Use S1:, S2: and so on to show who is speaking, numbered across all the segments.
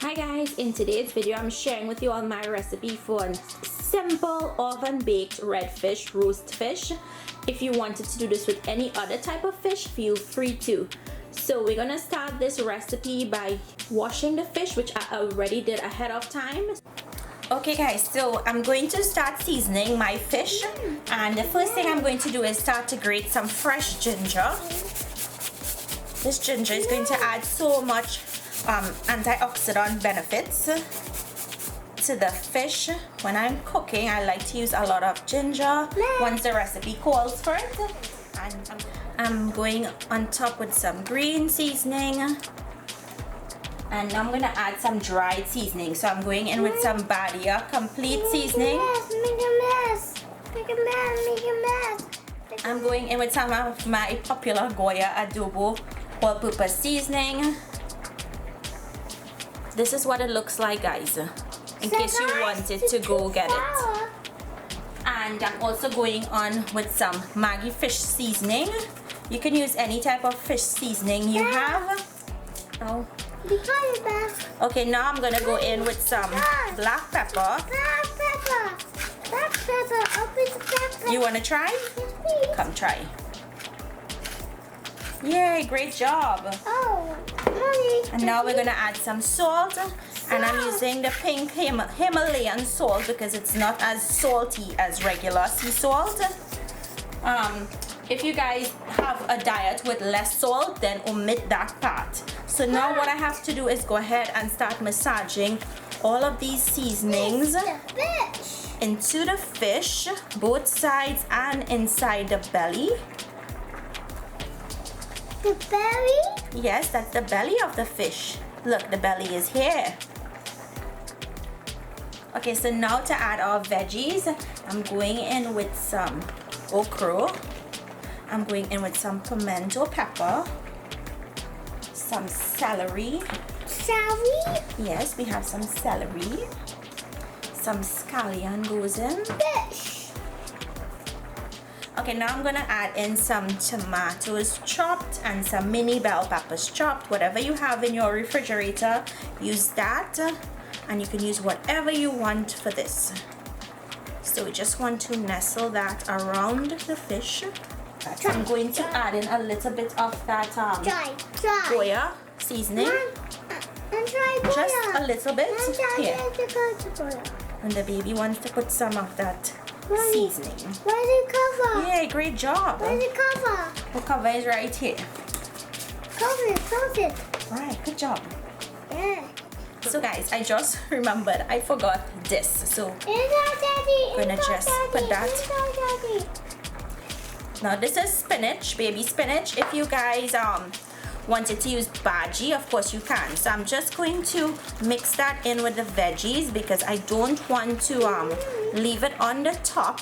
S1: Hi guys, in today's video I'm sharing with you all my recipe for a simple oven baked red fish roast fish. If you wanted to do this with any other type of fish, feel free to. So we're gonna start this recipe by washing the fish, which I already did ahead of time. Okay guys, so I'm going to start seasoning my fish, and the first thing I'm going to do is start to grate some fresh ginger. This ginger is going to add so much antioxidant benefits to the fish. When I'm cooking, I like to use a lot of ginger once the recipe calls for it. And I'm going on top with some green seasoning, and now I'm going to add some dried seasoning. So I'm going in with some bhagi complete seasoning.
S2: Make a mess.
S1: I'm going in with some of my popular Goya adobo all-purpose seasoning. This is what it looks like, guys, in case you wanted to go get it. And I'm also going on with some Maggi fish seasoning. You can use any type of fish seasoning you have. Oh. Okay, now I'm gonna go in with some black pepper.
S2: Black pepper.
S1: You wanna try?
S2: Yes, please.
S1: Come try. Yay, great job.
S2: Oh, Mommy.
S1: And now we're gonna add some salt. And I'm using the pink Himalayan salt because it's not as salty as regular sea salt. If you guys have a diet with less salt, then omit that part. So now what I have to do is go ahead and start massaging all of these seasonings into the fish, both sides and inside the belly.
S2: The belly?
S1: Yes, that's the belly of the fish. Look, the belly is here. Okay, so now to add our veggies, I'm going in with some ochro. I'm going in with some pimento pepper, some celery.
S2: Celery?
S1: Yes, we have some celery. Some scallion goes in.
S2: Fish.
S1: Okay, now I'm gonna add in some tomatoes chopped and some mini bell peppers chopped. Whatever you have in your refrigerator, use that. And you can use whatever you want for this. So we just want to nestle that around the fish. I'm going to add in a little bit of that Goya seasoning. Just a little bit here. And the baby wants to put some of that seasoning.
S2: Where's the cover?
S1: Yay, great job.
S2: Where's the cover?
S1: The cover is right here.
S2: Close it.
S1: Right, good job.
S2: Yeah.
S1: So guys, I just remembered I forgot this. So
S2: I'm
S1: gonna just put that. Now this is spinach, baby spinach. If you guys wanted to use bhagi, of course you can. So I'm just going to mix that in with the veggies because I don't want to leave it on the top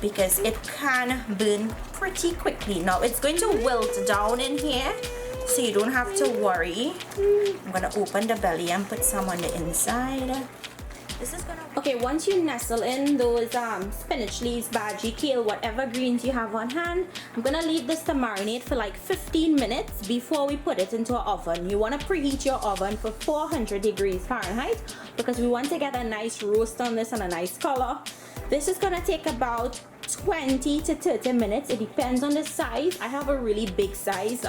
S1: because it can burn pretty quickly. Now it's going to wilt down in here, so you don't have to worry. I'm gonna open the belly and put some on the inside. This is gonna... Okay, once you nestle in those spinach leaves, bhagi, kale, whatever greens you have on hand, I'm gonna leave this to marinate for like 15 minutes before we put it into our oven. You wanna preheat your oven for 400 degrees Fahrenheit because we want to get a nice roast on this and a nice color. This is gonna take about 20 to 30 minutes. It depends on the size. I have a really big size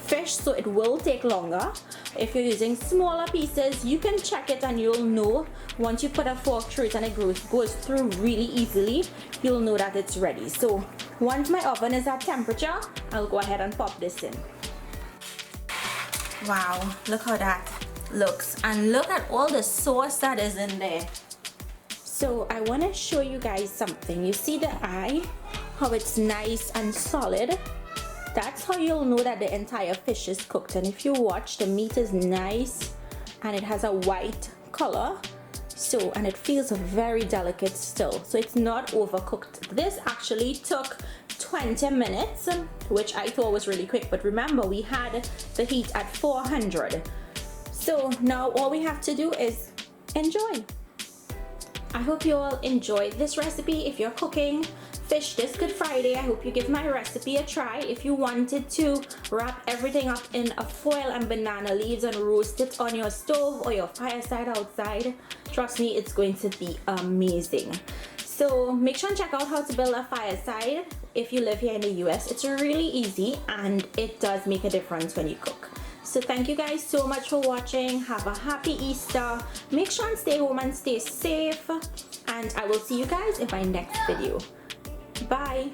S1: fish, so it will take longer. If you're using smaller pieces, you can check it and you'll know once you put a fork through it and it goes through really easily, you'll know that it's ready. So once my oven is at temperature, I'll go ahead and pop this in. Wow, look how that looks, and look at all the sauce that is in there. So I want to show you guys something. You see the eye, how it's nice and solid? That's how you'll know that the entire fish is cooked. And if you watch, the meat is nice and it has a white color. So, and it feels very delicate still. So it's not overcooked. This actually took 20 minutes, which I thought was really quick. But remember, we had the heat at 400. So now all we have to do is enjoy. I hope you all enjoyed this recipe. If you're cooking fish this Good Friday. I hope you give my recipe a try. If you wanted to wrap everything up in a foil and banana leaves and roast it on your stove or your fireside outside, trust me, it's going to be amazing. So make sure and check out how to build a fireside if you live here in the US. It's really easy and it does make a difference when you cook. So thank you guys so much for watching. Have a happy Easter. Make sure and stay home and stay safe. And I will see you guys in my next video. Bye.